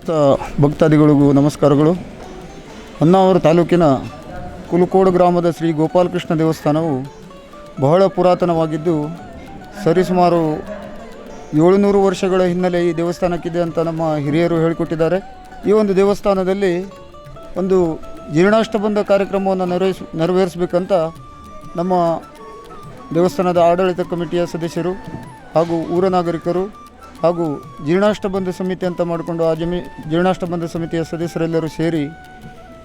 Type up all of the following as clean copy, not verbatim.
ಸಮಸ್ತ ಭಕ್ತಾದಿಗಳಿಗೂ ನಮಸ್ಕಾರಗಳು. ಹೊನ್ನಾವರ ತಾಲೂಕಿನ ಕುಲಕೋಡು ಗ್ರಾಮದ ಶ್ರೀ ಗೋಪಾಲಕೃಷ್ಣ ದೇವಸ್ಥಾನವು ಬಹಳ ಪುರಾತನವಾಗಿದ್ದು ಸರಿಸುಮಾರು 700 ವರ್ಷಗಳ ಹಿನ್ನೆಲೆ ಈ ದೇವಸ್ಥಾನಕ್ಕಿದೆ ಅಂತ ನಮ್ಮ ಹಿರಿಯರು ಹೇಳಿಕೊಟ್ಟಿದ್ದಾರೆ. ಈ ಒಂದು ದೇವಸ್ಥಾನದಲ್ಲಿ ಒಂದು ಜೀರ್ಣಾಷ್ಟಬಂಧ ಕಾರ್ಯಕ್ರಮವನ್ನು ನೆರವೇರಿಸಬೇಕಂತ ನಮ್ಮ ದೇವಸ್ಥಾನದ ಆಡಳಿತ ಕಮಿಟಿಯ ಸದಸ್ಯರು ಹಾಗೂ ಊರ ನಾಗರಿಕರು ಹಾಗೂ ಜೀರ್ಣಾಷ್ಟಬಂಧ ಸಮಿತಿ ಅಂತ ಮಾಡಿಕೊಂಡು ಆ ಜೀರ್ಣಾಷ್ಟಬಂಧ ಸಮಿತಿಯ ಸದಸ್ಯರೆಲ್ಲರೂ ಸೇರಿ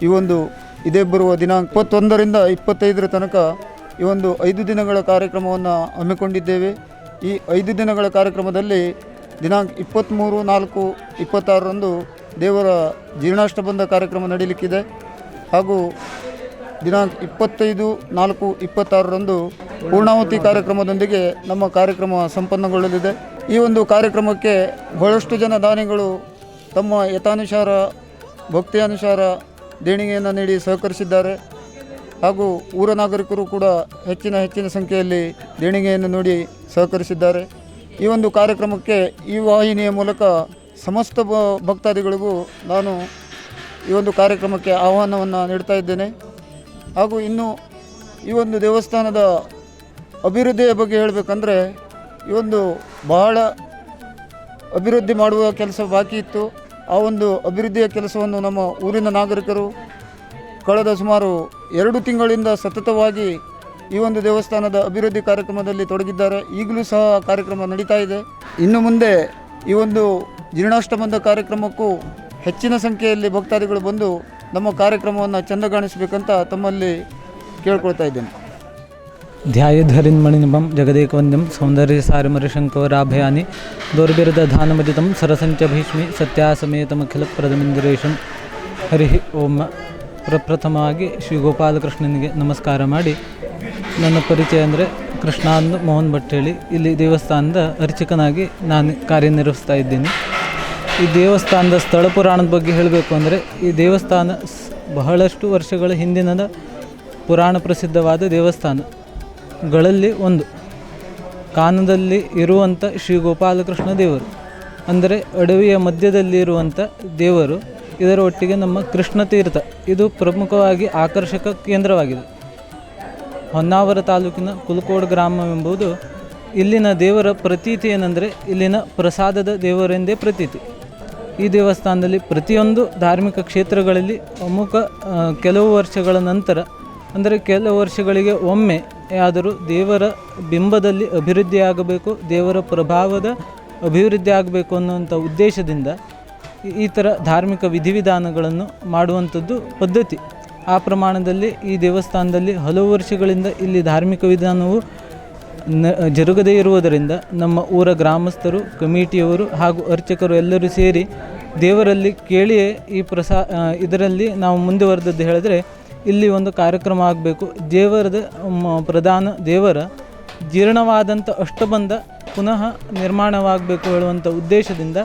ಈ ಒಂದು ಇದೇ ಬರುವ ದಿನಾಂಕ 21ರಿಂದ 25ರ ತನಕ ಈ ಒಂದು 5 ದಿನಗಳ ಕಾರ್ಯಕ್ರಮವನ್ನು ಹಮ್ಮಿಕೊಂಡಿದ್ದೇವೆ. ಈ 5 ದಿನಗಳ ಕಾರ್ಯಕ್ರಮದಲ್ಲಿ ದಿನಾಂಕ 23/4/26ರಂದು ದೇವರ ಜೀರ್ಣಾಷ್ಟಬಂಧ ಕಾರ್ಯಕ್ರಮ ನಡೆಯಲಿಕ್ಕಿದೆ ಹಾಗೂ ದಿನಾಂಕ 25/4/26ರಂದು ಪೂರ್ಣಾಹುತಿ ಕಾರ್ಯಕ್ರಮದೊಂದಿಗೆ ನಮ್ಮ ಕಾರ್ಯಕ್ರಮ ಸಂಪನ್ನಗೊಳ್ಳಲಿದೆ. ಈ ಒಂದು ಕಾರ್ಯಕ್ರಮಕ್ಕೆ ಬಹಳಷ್ಟು ಜನ ದಾನಿಗಳು ತಮ್ಮ ಯಥಾನುಸಾರ ಭಕ್ತಿಯಾನುಸಾರ ದೇಣಿಗೆಯನ್ನು ನೀಡಿ ಸಹಕರಿಸಿದ್ದಾರೆ ಹಾಗೂ ಊರ ನಾಗರಿಕರು ಕೂಡ ಹೆಚ್ಚಿನ ಸಂಖ್ಯೆಯಲ್ಲಿ ದೇಣಿಗೆಯನ್ನು ನೀಡಿ ಸಹಕರಿಸಿದ್ದಾರೆ. ಈ ಒಂದು ಕಾರ್ಯಕ್ರಮಕ್ಕೆ ಈ ವಾಹಿನಿಯ ಮೂಲಕ ಸಮಸ್ತ ಭಕ್ತಾದಿಗಳಿಗೂ ನಾನು ಈ ಒಂದು ಕಾರ್ಯಕ್ರಮಕ್ಕೆ ಆಹ್ವಾನವನ್ನು ನೀಡ್ತಾ ಇದ್ದೇನೆ. ಹಾಗೂ ಇನ್ನು ಈ ಒಂದು ದೇವಸ್ಥಾನದ ಅಭಿವೃದ್ಧಿಯ ಬಗ್ಗೆ ಹೇಳಬೇಕಂದ್ರೆ ಈ ಒಂದು ಬಹಳ ಅಭಿವೃದ್ಧಿ ಮಾಡುವ ಕೆಲಸ ಬಾಕಿ ಇತ್ತು. ಆ ಒಂದು ಅಭಿವೃದ್ಧಿಯ ಕೆಲಸವನ್ನು ನಮ್ಮ ಊರಿನ ನಾಗರಿಕರು ಕಳೆದ ಸುಮಾರು 2 ತಿಂಗಳಿಂದ ಸತತವಾಗಿ ಈ ಒಂದು ದೇವಸ್ಥಾನದ ಅಭಿವೃದ್ಧಿ ಕಾರ್ಯಕ್ರಮದಲ್ಲಿ ತೊಡಗಿದ್ದಾರೆ. ಈಗಲೂ ಸಹ ಕಾರ್ಯಕ್ರಮ ನಡೀತಾ ಇದೆ. ಇನ್ನು ಮುಂದೆ ಈ ಒಂದು ಜೀರ್ಣಾಷ್ಟಬಂಧ ಕಾರ್ಯಕ್ರಮಕ್ಕೂ ಹೆಚ್ಚಿನ ಸಂಖ್ಯೆಯಲ್ಲಿ ಭಕ್ತಾದಿಗಳು ಬಂದು ನಮ್ಮ ಕಾರ್ಯಕ್ರಮವನ್ನು ಚೆಂದಗಾಣಿಸಬೇಕಂತ ತಮ್ಮಲ್ಲಿ ಕೇಳ್ಕೊಳ್ತಾ ಇದ್ದೇನೆ. ಧ್ಯಾಯಧರಿನ್ಮಣಿನಿಭಂ ಜಗದೇಕವಂದ್ಯಂ ಸೌಂದರ್ಯ ಸಾರಮರಿಶಂಕರಾಭಯಾನಿ ದೌರ್ಬಿರದ ಧಾನಮದಿತಂ ಸರಸಂಚ ಭೀಷ್ಮಿ ಸತ್ಯಾಸಮೇತಮಖಿಲ ಪ್ರದಮಿಂದಿರೇಶಂ. ಹರಿ ಓಂ. ಪ್ರಪ್ರಥಮವಾಗಿ ಶ್ರೀ ಗೋಪಾಲಕೃಷ್ಣನಿಗೆ ನಮಸ್ಕಾರ ಮಾಡಿ, ನನ್ನ ಪರಿಚಯ ಅಂದರೆ ಕೃಷ್ಣಾನಂದ ಮೋಹನ್ ಭಟ್ ಹೇಳಿ, ಇಲ್ಲಿ ದೇವಸ್ಥಾನದ ಅರ್ಚಕನಾಗಿ ನಾನು ಕಾರ್ಯನಿರ್ವಹಿಸ್ತಾ ಇದ್ದೀನಿ. ಈ ದೇವಸ್ಥಾನದ ಸ್ಥಳ ಪುರಾಣದ ಬಗ್ಗೆ ಹೇಳಬೇಕು ಅಂದರೆ, ಈ ದೇವಸ್ಥಾನ ಬಹಳಷ್ಟು ವರ್ಷಗಳ ಹಿಂದಿನ ಪುರಾಣ ಪ್ರಸಿದ್ಧವಾದ ದೇವಸ್ಥಾನಗಳಲ್ಲಿ ಒಂದು. ಕಾನದಲ್ಲಿ ಇರುವಂಥ ಶ್ರೀ ಗೋಪಾಲಕೃಷ್ಣ ದೇವರು ಅಂದರೆ ಅಡವಿಯ ಮಧ್ಯದಲ್ಲಿರುವಂಥ ದೇವರು. ಇದರ ಒಟ್ಟಿಗೆ ನಮ್ಮ ಕೃಷ್ಣ ತೀರ್ಥ ಇದು ಪ್ರಮುಖವಾಗಿ ಆಕರ್ಷಕ ಕೇಂದ್ರವಾಗಿದೆ. ಹೊನ್ನಾವರ ತಾಲೂಕಿನ ಕುಲಕೋಡು ಗ್ರಾಮವೆಂಬುದು ಇಲ್ಲಿನ ದೇವರ ಪ್ರತೀತಿ ಏನೆಂದರೆ ಇಲ್ಲಿನ ಪ್ರಸಾದದ ದೇವರೆಂದೇ ಪ್ರತೀತಿ. ಈ ದೇವಸ್ಥಾನದಲ್ಲಿ ಪ್ರತಿಯೊಂದು ಧಾರ್ಮಿಕ ಕ್ಷೇತ್ರಗಳಲ್ಲಿ ಕೆಲವು ವರ್ಷಗಳ ನಂತರ ಅಂದರೆ ಕೆಲವು ವರ್ಷಗಳಿಗೆ ಒಮ್ಮೆ ಆದರೂ ದೇವರ ಬಿಂಬದಲ್ಲಿ ಅಭಿವೃದ್ಧಿಯಾಗಬೇಕು, ದೇವರ ಪ್ರಭಾವದ ಅಭಿವೃದ್ಧಿ ಆಗಬೇಕು ಅನ್ನುವಂಥ ಉದ್ದೇಶದಿಂದ ಈ ಥರ ಧಾರ್ಮಿಕ ವಿಧಿವಿಧಾನಗಳನ್ನು ಮಾಡುವಂಥದ್ದು ಪದ್ಧತಿ. ಆ ಪ್ರಮಾಣದಲ್ಲಿ ಈ ದೇವಸ್ಥಾನದಲ್ಲಿ ಹಲವು ವರ್ಷಗಳಿಂದ ಇಲ್ಲಿ ಧಾರ್ಮಿಕ ವಿಧಾನವು ಜರುಗದೇ ಇರುವುದರಿಂದ ನಮ್ಮ ಊರ ಗ್ರಾಮಸ್ಥರು, ಕಮಿಟಿಯವರು ಹಾಗೂ ಅರ್ಚಕರು ಎಲ್ಲರೂ ಸೇರಿ ದೇವರಲ್ಲಿ ಕೇಳಿಯೇ ಈ ಇದರಲ್ಲಿ ನಾವು ಮುಂದುವರೆದದ್ದು ಹೇಳಿದ್ರೆ, ಇಲ್ಲಿ ಒಂದು ಕಾರ್ಯಕ್ರಮ ಆಗಬೇಕು. ಪ್ರಧಾನ ದೇವರ ಜೀರ್ಣವಾದಂಥ ಅಷ್ಟಬಂಧ ಪುನಃ ನಿರ್ಮಾಣವಾಗಬೇಕು ಹೇಳುವಂಥ ಉದ್ದೇಶದಿಂದ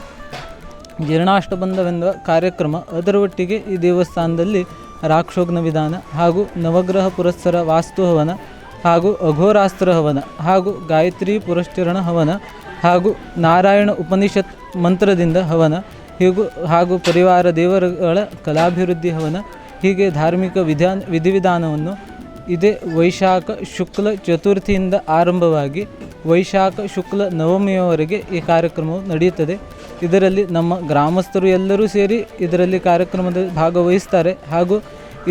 ಜೀರ್ಣಾಷ್ಟಬಂಧವೆಂಬ ಕಾರ್ಯಕ್ರಮ, ಅದರ ಒಟ್ಟಿಗೆ ಈ ದೇವಸ್ಥಾನದಲ್ಲಿ ರಾಕ್ಷೋಗ್ನ ವಿಧಾನ ಹಾಗೂ ನವಗ್ರಹ ಪುರಸ್ಸರ ವಾಸ್ತು ಹವನ ಹಾಗೂ ಅಘೋರಾಸ್ತ್ರ ಹವನ ಹಾಗೂ ಗಾಯತ್ರಿ ಪುರಶ್ಚರಣ ಹವನ ಹಾಗೂ ನಾರಾಯಣ ಉಪನಿಷತ್ ಮಂತ್ರದಿಂದ ಹವನ ಹಾಗೂ ಪರಿವಾರ ದೇವರುಗಳ ಕಲಾಭಿವೃದ್ಧಿ ಹವನ, ಹೀಗೆ ಧಾರ್ಮಿಕ ವಿಧಿವಿಧಾನವನ್ನು ಇದೇ ವೈಶಾಖ ಶುಕ್ಲ ಚತುರ್ಥಿಯಿಂದ ಆರಂಭವಾಗಿ ವೈಶಾಖ ಶುಕ್ಲ ನವಮಿಯವರೆಗೆ ಈ ಕಾರ್ಯಕ್ರಮವು ನಡೆಯುತ್ತದೆ. ಇದರಲ್ಲಿ ನಮ್ಮ ಗ್ರಾಮಸ್ಥರು ಎಲ್ಲರೂ ಸೇರಿ ಇದರಲ್ಲಿ ಕಾರ್ಯಕ್ರಮದಲ್ಲಿ ಭಾಗವಹಿಸ್ತಾರೆ. ಹಾಗೂ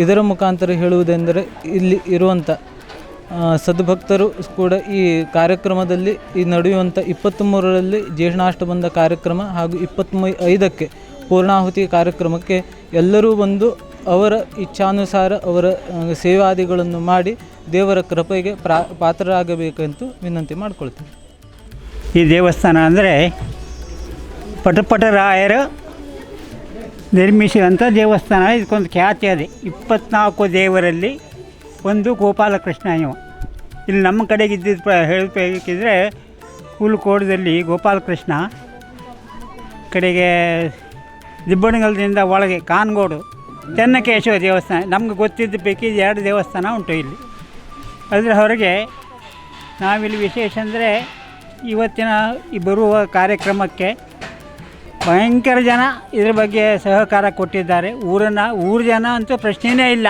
ಇದರ ಮುಖಾಂತರ ಹೇಳುವುದೆಂದರೆ ಇಲ್ಲಿ ಇರುವಂಥ ಸದ್ಭಕ್ತರು ಕೂಡ ಈ ಕಾರ್ಯಕ್ರಮದಲ್ಲಿ ಈ ನಡೆಯುವಂಥ 23ರಲ್ಲಿ ಜೀರ್ಣಾಷ್ಟಬಂಧ ಕಾರ್ಯಕ್ರಮ ಹಾಗೂ 25ಕ್ಕೆ ಪೂರ್ಣಾಹುತಿ ಕಾರ್ಯಕ್ರಮಕ್ಕೆ ಎಲ್ಲರೂ ಬಂದು ಅವರ ಇಚ್ಛಾನುಸಾರ ಅವರ ಸೇವಾದಿಗಳನ್ನು ಮಾಡಿ ದೇವರ ಕೃಪೆಗೆ ಪಾತ್ರರಾಗಬೇಕೆಂದು ವಿನಂತಿ ಮಾಡಿಕೊಳ್ತೀನಿ. ಈ ದೇವಸ್ಥಾನ ಅಂದರೆ ಪಟಪಟರಾಯರ ನಿರ್ಮಿಸಿದಂಥ ದೇವಸ್ಥಾನ. ಇದಕ್ಕೊಂದು ಖ್ಯಾತಿ ಇದೆ. 24 ದೇವರಲ್ಲಿ ಒಂದು ಗೋಪಾಲಕೃಷ್ಣ ಇವ. ಇಲ್ಲಿ ನಮ್ಮ ಕಡೆಗೆ ಇದ್ದಿದ್ದು ಹೇಳಬೇಕಿದ್ರೆ ಕುಲಕೋಡದಲ್ಲಿ ಗೋಪಾಲಕೃಷ್ಣ, ಕಡೆಗೆ ದಿಬ್ಬಣಗಲದಿಂದ ಒಳಗೆ ಕಾನ್ಗೋಡು ಚೆನ್ನಕೇಶವ ದೇವಸ್ಥಾನ. ನಮ್ಗೆ ಗೊತ್ತಿದ್ದ ಪೈಕಿ 2 ದೇವಸ್ಥಾನ ಉಂಟು ಇಲ್ಲಿ. ಅದರ ಹೊರಗೆ ನಾವಿಲ್ಲಿ ವಿಶೇಷ ಅಂದರೆ ಇವತ್ತಿನ ಈ ಬರುವ ಕಾರ್ಯಕ್ರಮಕ್ಕೆ ಭಯಂಕರ ಜನ ಇದ್ರ ಬಗ್ಗೆ ಸಹಕಾರ ಕೊಟ್ಟಿದ್ದಾರೆ. ಊರ ಜನ ಅಂತೂ ಪ್ರಶ್ನೆಯೇ ಇಲ್ಲ.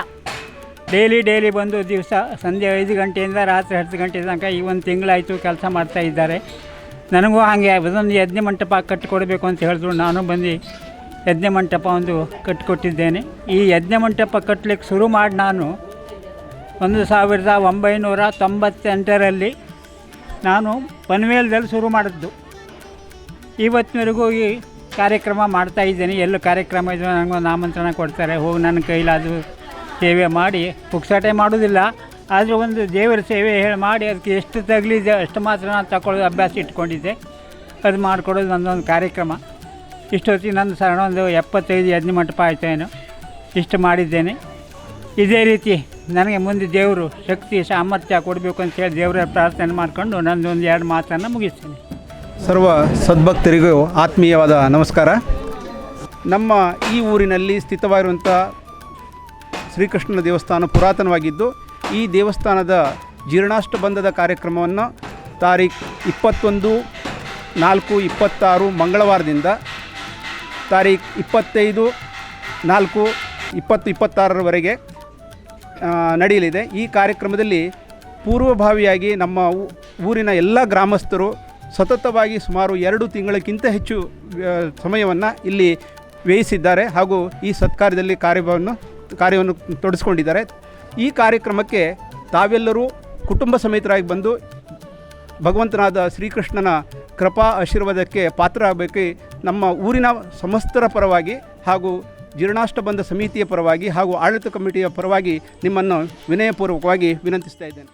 ಡೈಲಿ ಬಂದು ದಿವಸ ಸಂಜೆ 5 ಗಂಟೆಯಿಂದ ರಾತ್ರಿ 10 ಗಂಟೆ ತನಕ ಈ ಒಂದು ತಿಂಗಳಾಯಿತು ಕೆಲಸ ಮಾಡ್ತಾ ಇದ್ದಾರೆ. ನನಗೂ ಹಾಗೆ ಅದೊಂದು ಯಜ್ಞ ಮಂಟಪ ಕಟ್ಟಿಕೊಡ್ಬೇಕು ಅಂತ ಹೇಳಿದ್ರು. ನಾನು ಬಂದು ಯಜ್ಞ ಮಂಟಪ ಒಂದು ಕಟ್ಟಿಕೊಟ್ಟಿದ್ದೇನೆ. ಈ ಯಜ್ಞ ಮಂಟಪ ಕಟ್ಟಲಿಕ್ಕೆ ಶುರು ಮಾಡಿ ನಾನು 1998ರಲ್ಲಿ ನಾನು ಪನ್ವೇಲ್ದಲ್ಲಿ ಶುರು ಮಾಡಿದ್ದು. ಇವತ್ತಿನವರೆಗೂ ಈ ಕಾರ್ಯಕ್ರಮ ಮಾಡ್ತಾಯಿದ್ದೇನೆ. ಎಲ್ಲೂ ಕಾರ್ಯಕ್ರಮ ಇದ್ದರೆ ನನಗೊಂದು ಆಮಂತ್ರಣ ಕೊಡ್ತಾರೆ, ಹೋಗಿ ನನ್ನ ಕೈಲಾದು ಸೇವೆ ಮಾಡಿ. ಪುಕ್ಸಾಟೆ ಮಾಡೋದಿಲ್ಲ, ಆದರೆ ಒಂದು ದೇವರ ಸೇವೆ ಮಾಡಿ ಅದಕ್ಕೆ ಎಷ್ಟು ತಗಲಿದೆ ಅಷ್ಟು ಮಾತ್ರ ನಾನು ತಗೊಳ್ಳೋದು ಅಭ್ಯಾಸ ಇಟ್ಕೊಂಡಿದ್ದೆ. ಅದು ಮಾಡಿಕೊಡೋದು ನನ್ನೊಂದು ಕಾರ್ಯಕ್ರಮ. ಇಷ್ಟೊತ್ತಿಗೆ ನನ್ನ ಸಣ್ಣ ಒಂದು 75 ಯಜ್ಞ ಮಂಟಪ ಆಯ್ತೇನೋ ಇಷ್ಟು ಮಾಡಿದ್ದೇನೆ. ಇದೇ ರೀತಿ ನನಗೆ ಮುಂದೆ ದೇವರು ಶಕ್ತಿ ಸಾಮರ್ಥ್ಯ ಕೊಡಬೇಕು ಅಂತೇಳಿ ದೇವರ ಪ್ರಾರ್ಥನೆ ಮಾಡಿಕೊಂಡು ನನ್ನೊಂದು 2 ಮಾತನ್ನು ಮುಗಿಸ್ತೀನಿ. ಸರ್ವ ಸದ್ಭಕ್ತರಿಗೂ ಆತ್ಮೀಯವಾದ ನಮಸ್ಕಾರ. ನಮ್ಮ ಈ ಊರಿನಲ್ಲಿ ಸ್ಥಿತವಾಗಿರುವಂಥ ಶ್ರೀಕೃಷ್ಣನ ದೇವಸ್ಥಾನ ಪುರಾತನವಾಗಿದ್ದು, ಈ ದೇವಸ್ಥಾನದ ಜೀರ್ಣಾಷ್ಟಬಂಧದ ಕಾರ್ಯಕ್ರಮವನ್ನು ತಾರೀಖು 21/4/26 ಮಂಗಳವಾರದಿಂದ ತಾರೀಖು 25/4/2026 ನಡೆಯಲಿದೆ. ಈ ಕಾರ್ಯಕ್ರಮದಲ್ಲಿ ಪೂರ್ವಭಾವಿಯಾಗಿ ನಮ್ಮ ಊರಿನ ಎಲ್ಲ ಗ್ರಾಮಸ್ಥರು ಸತತವಾಗಿ ಸುಮಾರು 2 ತಿಂಗಳಕ್ಕಿಂತ ಹೆಚ್ಚು ಸಮಯವನ್ನು ಇಲ್ಲಿ ವ್ಯಯಿಸಿದ್ದಾರೆ ಹಾಗೂ ಈ ಸತ್ಕಾರ್ಯದಲ್ಲಿ ಕಾರ್ಯವನ್ನು ತೊಡಗಿಸ್ಕೊಂಡಿದ್ದಾರೆ. ಈ ಕಾರ್ಯಕ್ರಮಕ್ಕೆ ತಾವೆಲ್ಲರೂ ಕುಟುಂಬ ಸಮೇತರಾಗಿ ಬಂದು ಭಗವಂತನಾದ ಶ್ರೀಕೃಷ್ಣನ ಕೃಪಾ ಆಶೀರ್ವಾದಕ್ಕೆ ಪಾತ್ರರಾಗಬೇಕು. ನಮ್ಮ ಊರಿನ ಸಮಸ್ತರ ಪರವಾಗಿ ಹಾಗೂ ಜೀರ್ಣಾಷ್ಟಬಂಧ ಸಮಿತಿಯ ಪರವಾಗಿ ಹಾಗೂ ಆಡಳಿತ ಕಮಿಟಿಯ ಪರವಾಗಿ ನಿಮ್ಮನ್ನು ವಿನಯಪೂರ್ವಕವಾಗಿ ವಿನಂತಿಸ್ತಾ ಇದ್ದೇನೆ.